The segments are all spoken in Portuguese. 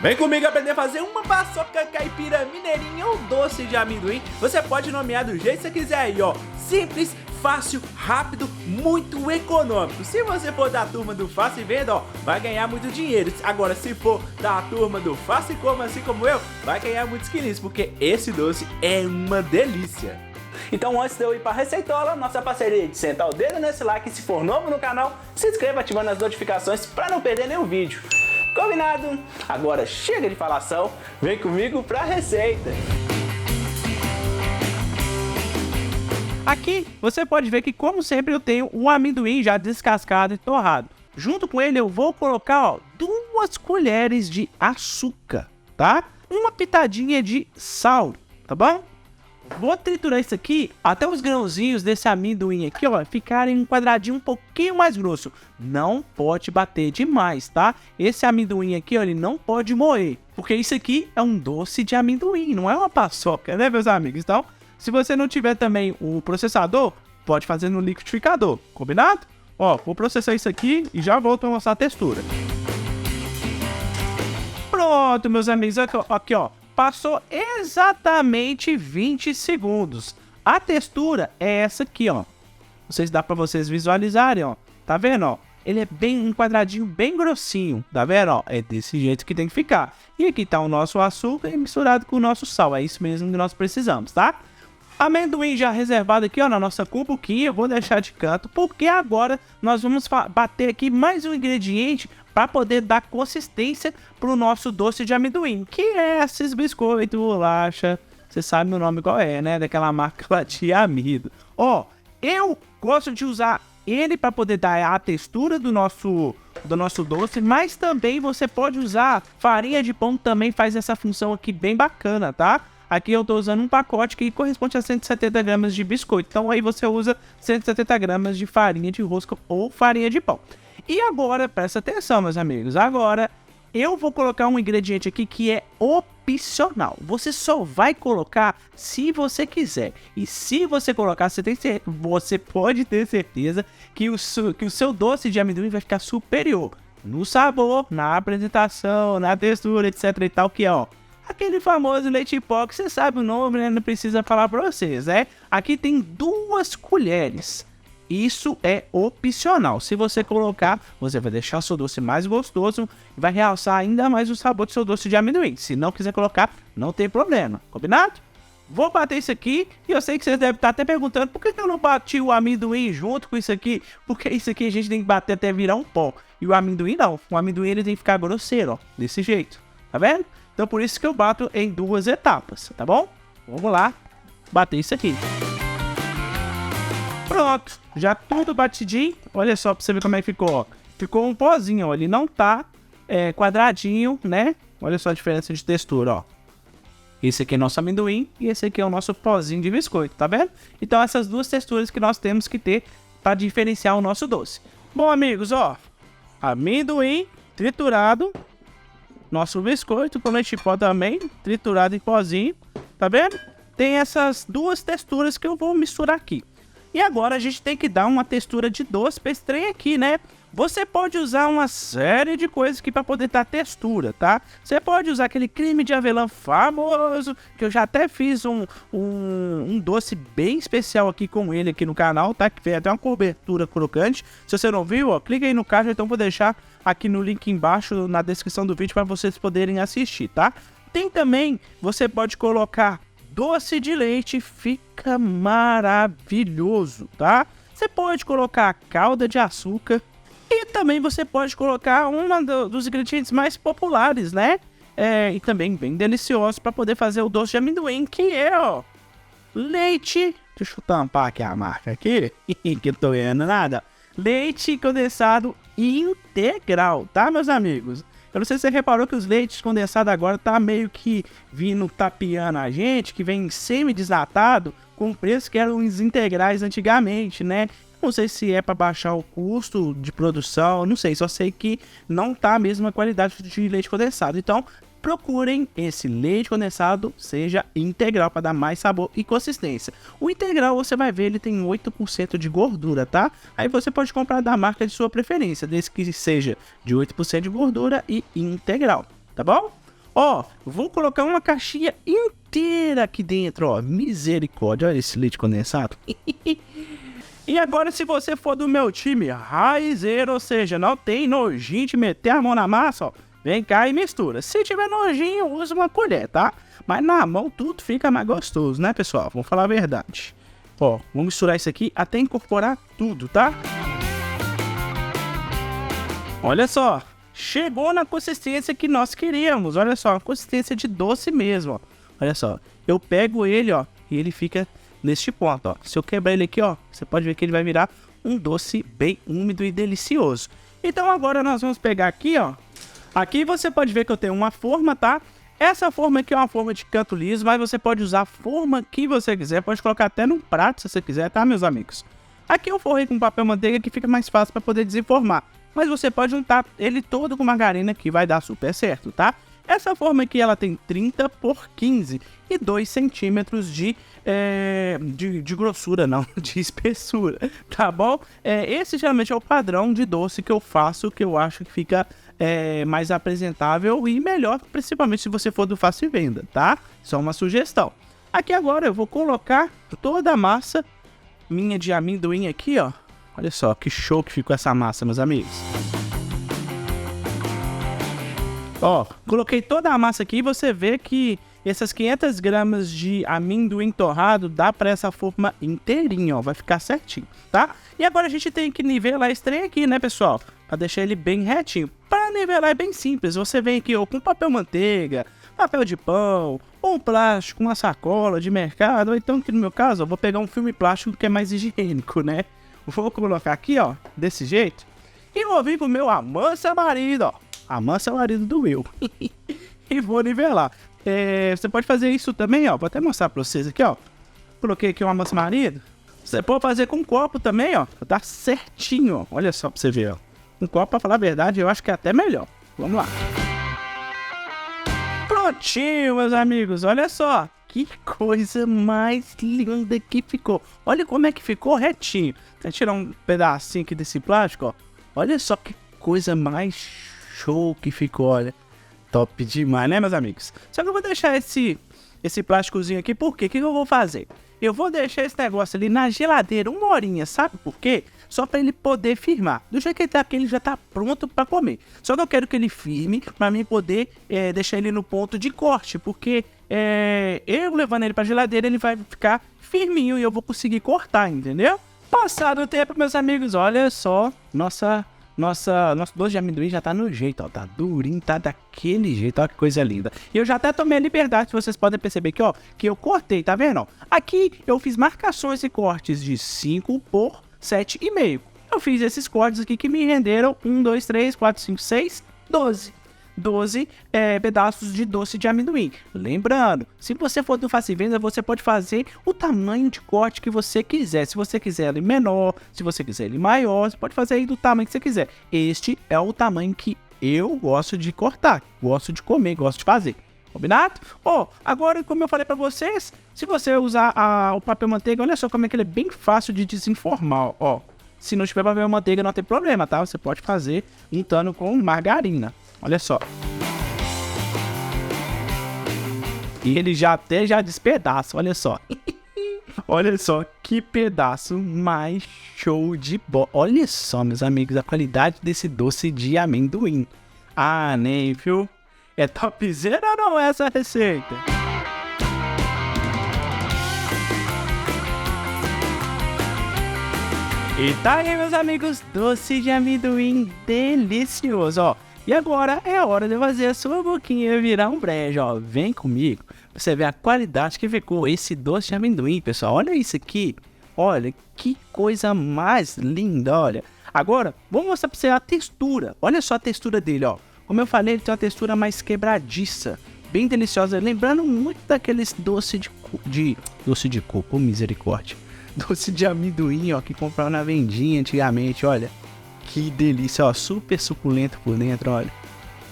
Vem comigo aprender a fazer uma paçoca caipira mineirinha ou doce de amendoim. Você pode nomear do jeito que você quiser aí, ó. Simples, fácil, rápido, muito econômico. Se você for da turma do Faça e Venda, ó, vai ganhar muito dinheiro. Agora, se for da turma do Faça e Coma, assim como eu, vai ganhar muitos quilinhos, porque esse doce é uma delícia. Então, antes de eu ir para a receitola, nossa parceria de sentar o dedo nesse like, e se for novo no canal, se inscreva ativando as notificações para não perder nenhum vídeo. Combinado? Agora chega de falação, vem comigo para a receita. Aqui você pode ver que, como sempre, eu tenho um amendoim já descascado e torrado. Junto com ele eu vou colocar, ó, 2 colheres de açúcar, tá? Uma pitadinha de sal, tá bom? Vou triturar isso aqui até os grãozinhos desse amendoim aqui, ó, ficarem um quadradinho um pouquinho mais grosso. Não pode bater demais, tá? Esse amendoim aqui, ó, ele não pode moer, porque isso aqui é um doce de amendoim, não é uma paçoca, né, meus amigos? Então, se você não tiver também o processador, pode fazer no liquidificador, combinado? Ó, vou processar isso aqui e já volto a mostrar a textura. Pronto, meus amigos, aqui, ó. Passou exatamente 20 segundos. A textura é essa aqui, ó. Não sei se dá pra vocês visualizarem, ó. Tá vendo, ó? Ele é bem um quadradinho bem grossinho. Tá vendo, ó? É desse jeito que tem que ficar. E aqui tá o nosso açúcar misturado com o nosso sal. É isso mesmo que nós precisamos, tá? Amendoim já reservado aqui, ó, na nossa cumbuquinha. Eu vou deixar de canto, porque agora nós vamos bater aqui mais um ingrediente para poder dar consistência pro nosso doce de amendoim, que é esses biscoitos, bolacha. Você sabe o nome qual é, né? Daquela marca lá de amido. Ó, eu gosto de usar ele para poder dar a textura do nosso doce, mas também você pode usar farinha de pão, também faz essa função aqui bem bacana, tá? Aqui eu tô usando um pacote que corresponde a 170 gramas de biscoito. Então aí você usa 170 gramas de farinha de rosca ou farinha de pão. E agora, presta atenção, meus amigos. Agora eu vou colocar um ingrediente aqui que é opcional. Você só vai colocar se você quiser. E se você colocar, você pode ter certeza que o seu doce de amendoim vai ficar superior no sabor, na apresentação, na textura, etc e tal, que é, ó, aquele famoso leite em pó, que você sabe o nome, né? Não precisa falar pra vocês, né? Aqui tem 2 colheres. Isso é opcional. Se você colocar, você vai deixar o seu doce mais gostoso e vai realçar ainda mais o sabor do seu doce de amendoim. Se não quiser colocar, não tem problema. Combinado? Vou bater isso aqui e eu sei que vocês devem estar até perguntando por que eu não bati o amendoim junto com isso aqui? Porque isso aqui a gente tem que bater até virar um pó. E o amendoim não. O amendoim ele tem que ficar grosseiro, ó. Desse jeito. Tá vendo? Então por isso que eu bato em 2 etapas, tá bom? Vamos lá bater isso aqui. Pronto, já tudo batidinho. Olha só pra você ver como é que ficou, ó. Ficou um pozinho, ó. Ele não tá quadradinho, né? Olha só a diferença de textura, ó. Esse aqui é nosso amendoim e esse aqui é o nosso pozinho de biscoito, tá vendo? Então essas 2 texturas que nós temos que ter para diferenciar o nosso doce. Bom, amigos, ó. Amendoim triturado. Nosso biscoito com leite em pó também, triturado em pozinho, tá vendo? Tem essas 2 texturas que eu vou misturar aqui. E agora a gente tem que dar uma textura de doce para esse trem aqui, né? Você pode usar uma série de coisas aqui para poder dar textura, tá? Você pode usar aquele creme de avelã famoso, que eu já até fiz um doce bem especial aqui com ele aqui no canal, tá? Que vem até uma cobertura crocante. Se você não viu, ó, clica aí no card, então vou deixar aqui no link embaixo na descrição do vídeo para vocês poderem assistir, tá? Tem também, você pode colocar doce de leite, fica maravilhoso, tá? Você pode colocar calda de açúcar e também você pode colocar dos ingredientes mais populares, né? E também bem delicioso para poder fazer o doce de amendoim, que é, ó, leite. Deixa eu tampar aqui a marca aqui, que eu tô vendo nada. Leite condensado integral, tá, meus amigos? Eu não sei se você reparou que os leites condensados agora tá meio que vindo tapeando a gente, que vem semi-desnatado, com preço que eram os integrais antigamente, né? Não sei se é para baixar o custo de produção, não sei, só sei que não tá a mesma qualidade de leite condensado. Então, procurem esse leite condensado seja integral para dar mais sabor e consistência. O integral você vai ver, ele tem 8% de gordura, tá? Aí você pode comprar da marca de sua preferência, desde que seja de 8% de gordura e integral, tá bom? Ó, vou colocar uma caixinha inteira aqui dentro, ó. Misericórdia, olha esse leite condensado. E agora, se você for do meu time raizeiro, ou seja, não tem nojinho de meter a mão na massa, ó, vem cá e mistura. Se tiver nojinho, usa uma colher, tá? Mas na mão tudo fica mais gostoso, né, pessoal? Vamos falar a verdade. Ó, vamos misturar isso aqui até incorporar tudo, tá? Olha só, chegou na consistência que nós queríamos. Olha só, uma consistência de doce mesmo, ó. Olha só, eu pego ele, ó, e ele fica neste ponto, ó. Se eu quebrar ele aqui, ó, você pode ver que ele vai virar um doce bem úmido e delicioso. Então agora nós vamos pegar aqui, ó. Aqui você pode ver que eu tenho uma forma, tá? Essa forma aqui é uma forma de canto liso, mas você pode usar a forma que você quiser. Pode colocar até num prato se você quiser, tá, meus amigos? Aqui eu forrei com papel manteiga que fica mais fácil para poder desenformar. Mas você pode juntar ele todo com margarina que vai dar super certo, tá? Essa forma aqui ela tem 30 por 15 e 2 centímetros de grossura, não, de espessura, tá bom? Esse geralmente é o padrão de doce que eu faço, que eu acho que fica mais apresentável e melhor, principalmente se você for do fácil venda, tá? Só uma sugestão. Aqui agora eu vou colocar toda a massa minha de amendoim aqui, ó. Olha só que show que ficou essa massa, meus amigos. Ó, coloquei toda a massa aqui e você vê que essas 500 gramas de amendoim torrado dá para essa forma inteirinha, ó, vai ficar certinho, tá? E agora a gente tem que nivelar esse trem aqui, né, pessoal? Para deixar ele bem retinho. Para nivelar é bem simples, você vem aqui ó, com papel manteiga, papel de pão, ou um plástico, uma sacola de mercado, ou então, que no meu caso, eu vou pegar um filme plástico que é mais higiênico, né? Vou colocar aqui, ó, desse jeito, e vou vir com o meu amassa marido, ó. Amassa marido do Will. E vou nivelar. Você pode fazer isso também, ó. Vou até mostrar pra vocês aqui, ó. Coloquei aqui um amassa marido. Você pode fazer com um copo também, ó. Tá certinho, ó. Olha só pra você ver, ó. Um copo, pra falar a verdade, eu acho que é até melhor. Vamos lá. Prontinho, meus amigos. Olha só. Que coisa mais linda que ficou. Olha como é que ficou retinho. Vou tirar um pedacinho aqui desse plástico, ó. Olha só que coisa mais show que ficou, olha. Top demais, né, meus amigos? Só que eu vou deixar esse plásticozinho aqui, por quê? O que eu vou fazer? Eu vou deixar esse negócio ali na geladeira 1 horinha, sabe por quê? Só para ele poder firmar. Do jeito que ele tá aqui, ele já tá pronto para comer. Só que eu quero que ele firme para mim poder deixar ele no ponto de corte, porque eu levando ele para geladeira, ele vai ficar firminho e eu vou conseguir cortar, entendeu? Passado o tempo, meus amigos, olha só, nosso doce de amendoim já tá no jeito, ó, tá durinho, tá daquele jeito, ó, que coisa linda. E eu já até tomei a liberdade, vocês podem perceber aqui, ó, que eu cortei, tá vendo, ó? Aqui eu fiz marcações e cortes de 5 por 7,5. Eu fiz esses cortes aqui que me renderam 1, 2, 3, 4, 5, 6, 12 pedaços de doce de amendoim. Lembrando, se você for do Fácil Venda, você pode fazer o tamanho de corte que você quiser. Se você quiser ele menor, se você quiser ele maior, você pode fazer aí do tamanho que você quiser. Este é o tamanho que eu gosto de cortar, gosto de comer, gosto de fazer. Combinado? Agora, como eu falei pra vocês, se você usar o papel manteiga, olha só como é que ele é bem fácil de desenformar, ó. Se não tiver papel manteiga, não tem problema, tá? Você pode fazer untando com margarina. Olha só. E ele já despedaça, olha só. Olha só que pedaço mais show de bola. Olha só, meus amigos, a qualidade desse doce de amendoim. Ah, nem, viu? É topzera ou não é essa receita? E tá aí, meus amigos, doce de amendoim delicioso, ó. E agora é a hora de fazer a sua boquinha virar um brejo, ó. Vem comigo, pra você ver a qualidade que ficou esse doce de amendoim, pessoal. Olha isso aqui. Olha, que coisa mais linda, olha. Agora, vou mostrar pra você a textura. Olha só a textura dele, ó. Como eu falei, ele tem uma textura mais quebradiça. Bem deliciosa, lembrando muito daqueles doce de coco, misericórdia. Doce de amendoim, ó, que comprava na vendinha antigamente, olha. Que delícia, ó, super suculento por dentro, olha.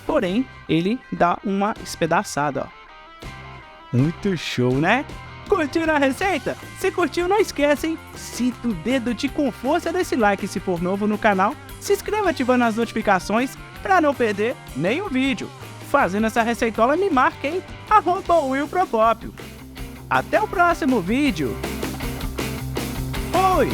Porém, ele dá uma espedaçada, ó. Muito show, né? Curtiram a receita? Se curtiu, não esquece, hein? Sinta o dedo com força desse like se for novo no canal. Se inscreva ativando as notificações para não perder nenhum vídeo. fazendo essa receitola, me marque, hein? @WillProcópio. Até o próximo vídeo. Fui!